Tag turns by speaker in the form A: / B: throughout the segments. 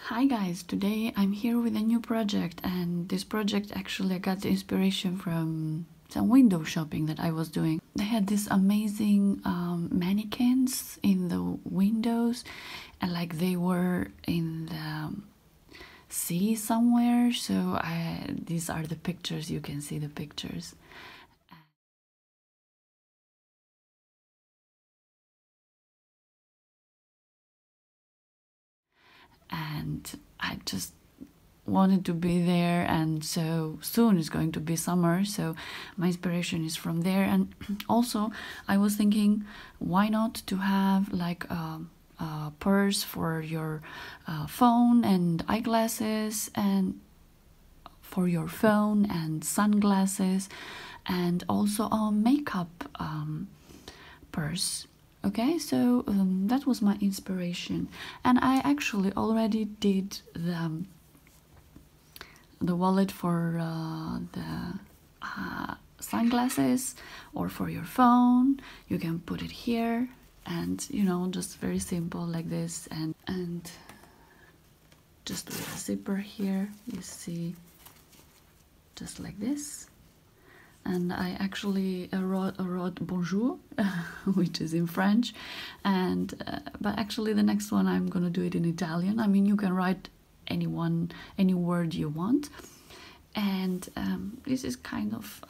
A: Hi guys, today I'm here with a new project, and this project actually I got the inspiration from some window shopping that I was doing. They had these amazing mannequins in the windows, and like they were in the sea somewhere, so these are the pictures. You can see the pictures. And I just wanted to be there, and so soon it's going to be summer, so my inspiration is from there. And also I was thinking, why not to have like a purse for your phone and eyeglasses, and for your phone and sunglasses, and also a makeup purse. Okay, so that was my inspiration, and I actually already did the wallet for the sunglasses, or for your phone. You can put it here, and you know, just very simple like this, and just with a zipper here, you see, just like this. And I actually wrote bonjour, which is in French, and but actually the next one I'm gonna do it in Italian. I mean, you can write any word you want, and this is kind of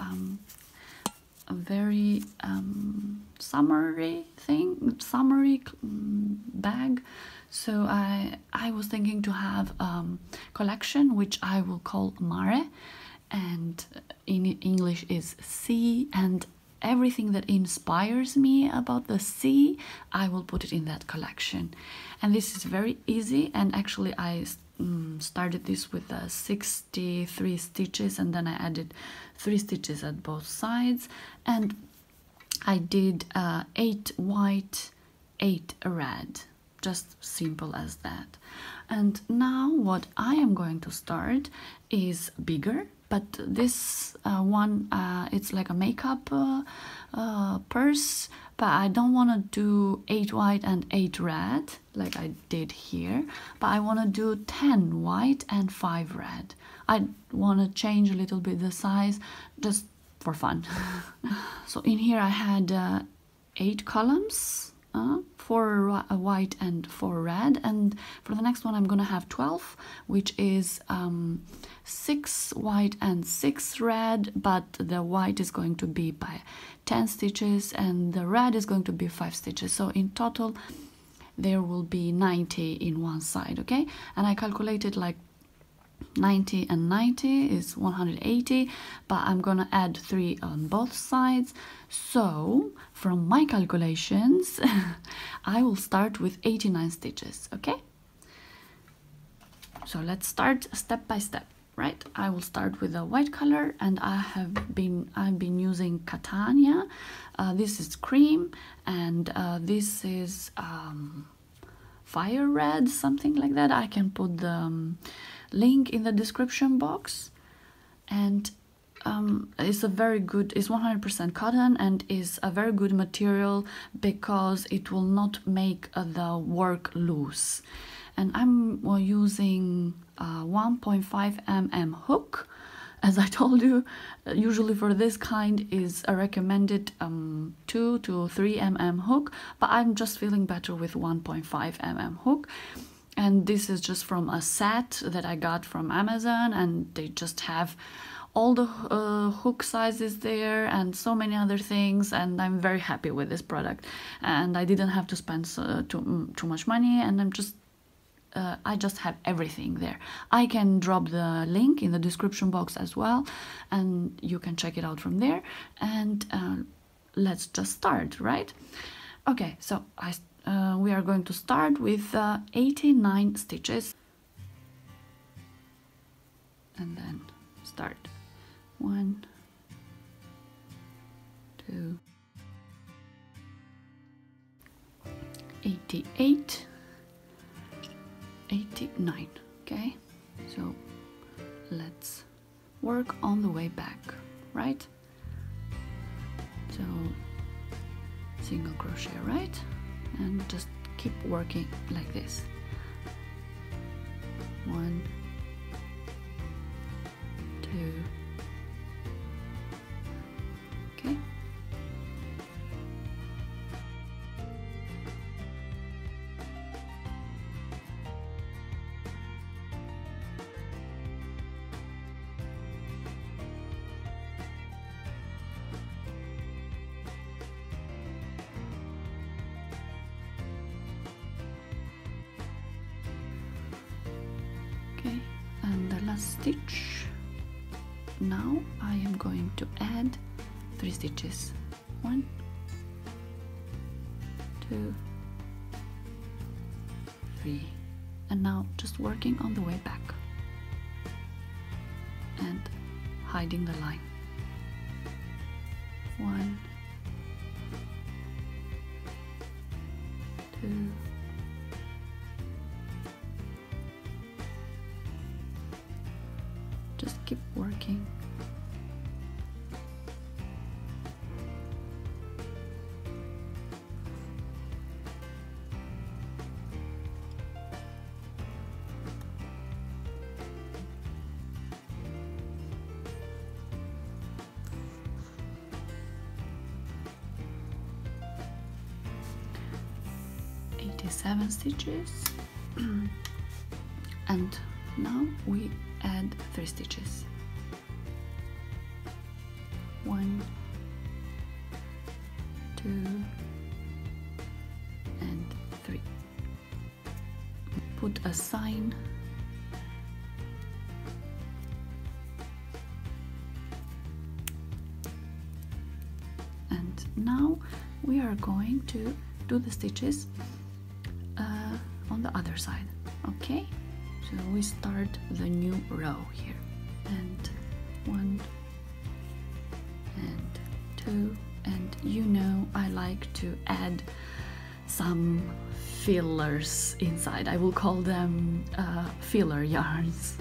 A: a very summery bag. So I was thinking to have collection which I will call Mare, and in English is sea, and everything that inspires me about the sea, I will put it in that collection. And this is very easy, and actually I started this with 63 stitches, and then I added 3 stitches at both sides, and I did 8 white, 8 red, just simple as that. And now what I am going to start is bigger, but this one, it's like a makeup purse, but I don't want to do 8 white and 8 red like I did here, but I want to do 10 white and 5 red. I want to change a little bit the size just for fun. So in here I had 8 columns, 4 white and 4 red, and for the next one I'm gonna have 12, which is 6 white and 6 red, but the white is going to be by 10 stitches and the red is going to be 5 stitches. So in total there will be 90 in one side. Okay, and I calculated like 90 and 90 is 180, but I'm gonna add 3 on both sides. So from my calculations I will start with 89 stitches. Okay, so let's start step by step, right? I will start with the white color, and I've been using Catania. This is cream, and this is fire red, something like that. I can put the link in the description box. And it's a very good, it's 100% cotton, and is a very good material because it will not make the work loose. And I'm using 1.5 mm hook. As I told you, usually for this kind is a recommended 2 to 3 mm hook, but I'm just feeling better with 1.5 mm hook. And this is just from a set that I got from Amazon, and they just have all the hook sizes there and so many other things, and I'm very happy with this product, and I didn't have to spend too much money, and I just have everything there. I can drop the link in the description box as well, and you can check it out from there. And let's just start, right? Okay, so we are going to start with 89 stitches, and then start 1, 2, 88, 89. Okay, so let's work on the way back, right? So single crochet, right? And just keep working like this. 2. Okay. Okay, and the last stitch. Now I am going to add 3 stitches. 1, 2, 3, and now just working on the way back and hiding the line. 1, 2, 3. Just keep working. Seven stitches and now we add 3 stitches. 1, 2, and 3. Put a sign and now we are going to do the stitches on the other side. Okay, so we start the new row here, and 1 and 2, and you know I like to add some fillers inside. I will call them filler yarns.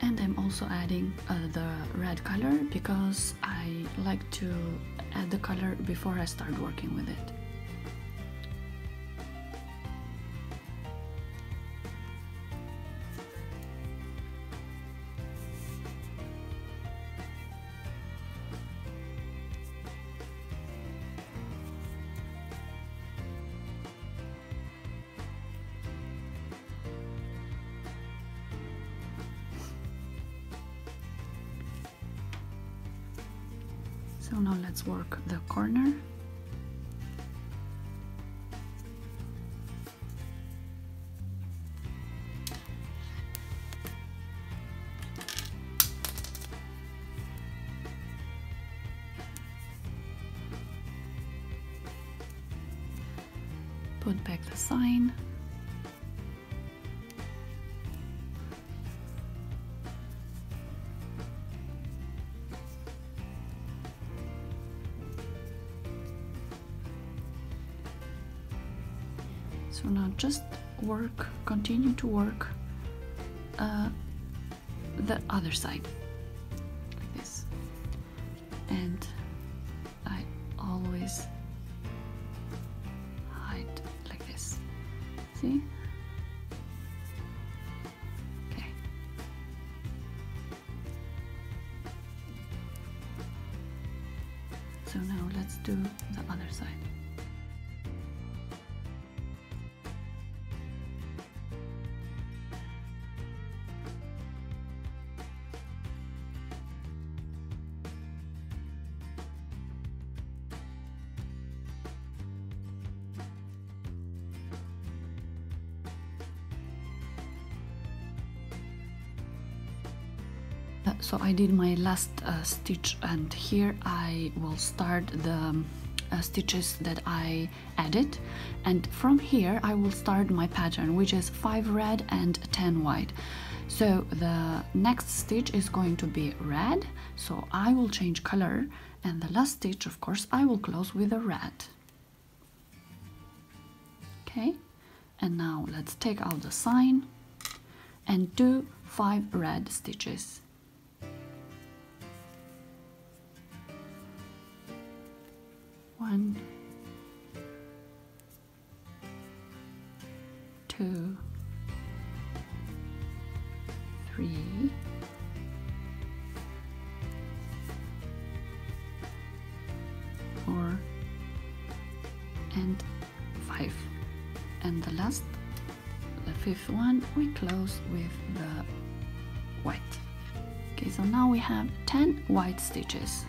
A: And I'm also adding the red color because I like to add the color before I start working with it. So now let's work the corner. Put back the sign. So now just work, continue to work the other side, like this. And I always hide like this. See? Okay. So now let's do the other side. So I did my last stitch, and here I will start the stitches that I added, and from here I will start my pattern, which is 5 red and 10 white. So the next stitch is going to be red, so I will change color, and the last stitch, of course, I will close with a red. Okay, and now let's take out the sign and do 5 red stitches. 1, 2, 3, 4, and 5. And the last, the 5th one, we close with the white. Okay, so now we have 10 white stitches.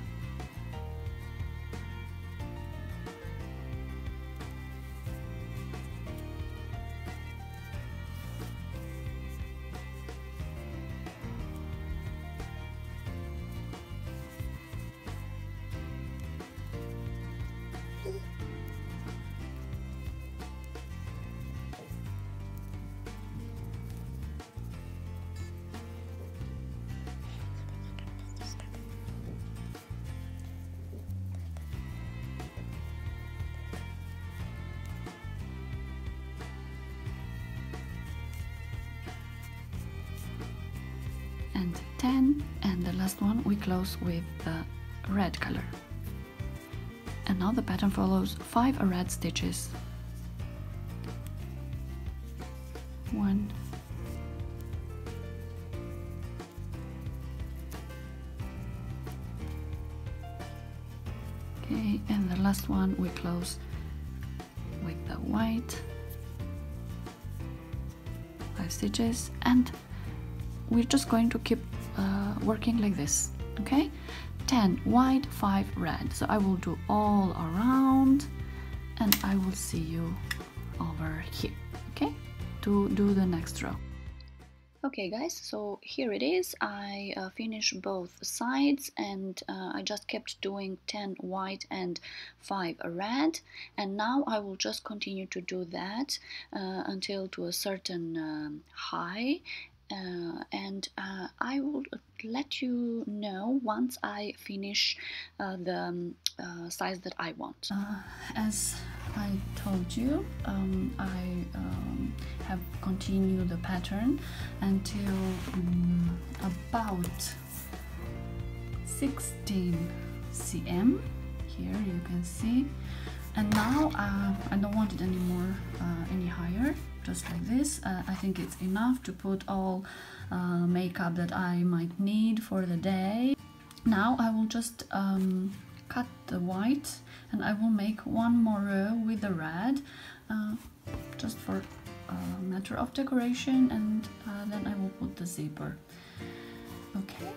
A: And 10, and the last one we close with the red color. And now the pattern follows 5 red stitches. 1, 2, and the last one we close with the white, 5 stitches, and we're just going to keep working like this. Okay, 10 white, 5 red. So I will do all around, and I will see you over here, okay, to do the next row. Okay guys, so here it is. I finished both sides, and I just kept doing 10 white and 5 red, and now I will just continue to do that until to a certain high, and I will let you know once I finish the size that I want. As I told you, I have continued the pattern until about 16 cm. Here you can see, and now I don't want it anymore any higher, just like this. I think it's enough to put all makeup that I might need for the day. Now I will just cut the white, and I will make one more row with the red, just for a matter of decoration, and then I will put the zipper. Okay.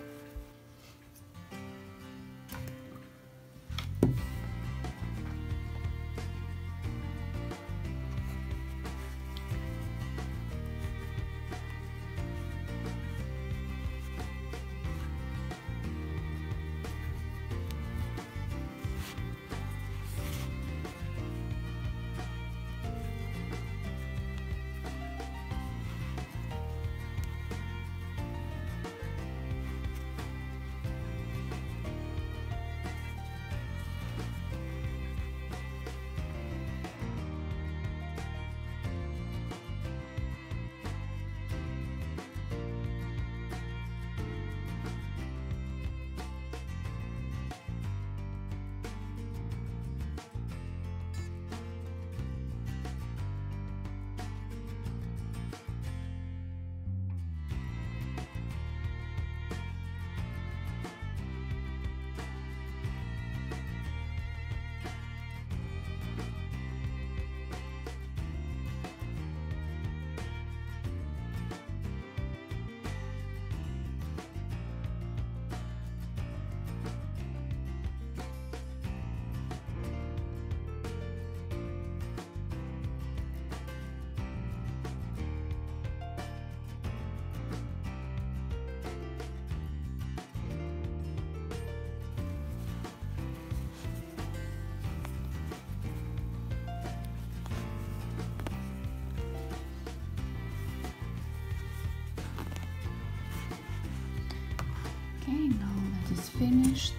A: finished.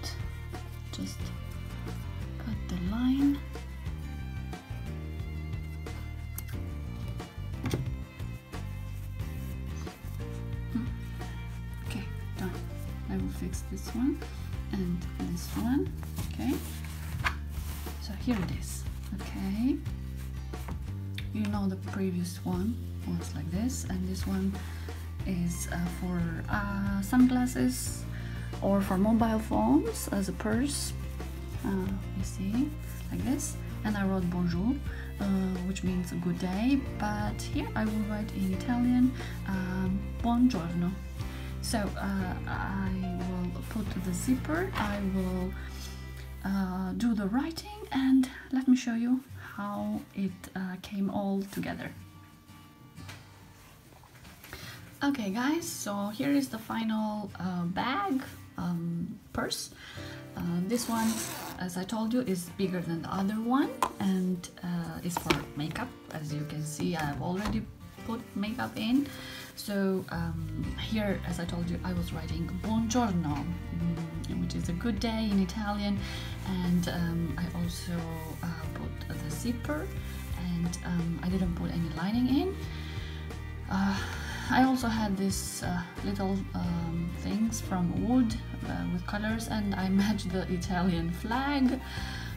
A: Just cut the line. Okay, done. I will fix this one and this one. Okay, so here it is. Okay, you know the previous one was like this, and this one is for sunglasses or for mobile phones as a purse. You see, like this, and I wrote bonjour, which means a good day, but here I will write in Italian buongiorno. So I will put the zipper, I will do the writing, and let me show you how it came all together. Okay guys, so here is the final bag, purse. This one, as I told you, is bigger than the other one, and is for makeup. As you can see, I have already put makeup in. So here, as I told you, I was writing buongiorno, which is a good day in Italian, and I also put the zipper, and I didn't put any lining in. I also had this little things from wood with colors, and I matched the Italian flag.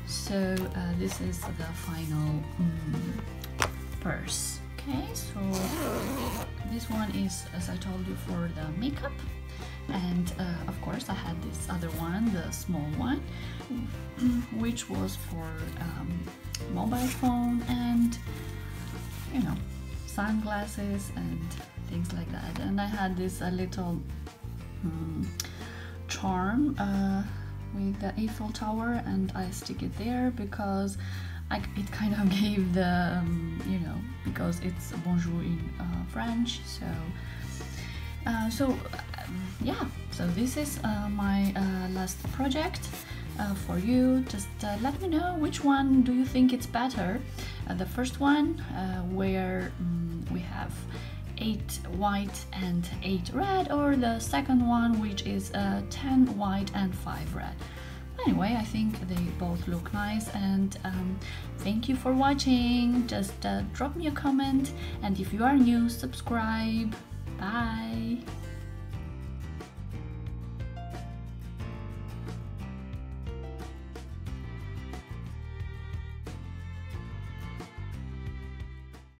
A: So this is the final purse. Okay, so this one is, as I told you, for the makeup, and of course I had this other one, the small one, which was for mobile phone and, you know, sunglasses and things like that. And I had this little charm with the Eiffel Tower, and I stick it there because it kind of gave the, you know, because it's bonjour in French. So yeah, so this is my last project for you. Just let me know which one do you think it's better. The first one where we have 8 white and 8 red, or the second one which is 10 white and 5 red. Anyway, I think they both look nice, and thank you for watching. Just drop me a comment, and if you are new, subscribe. Bye!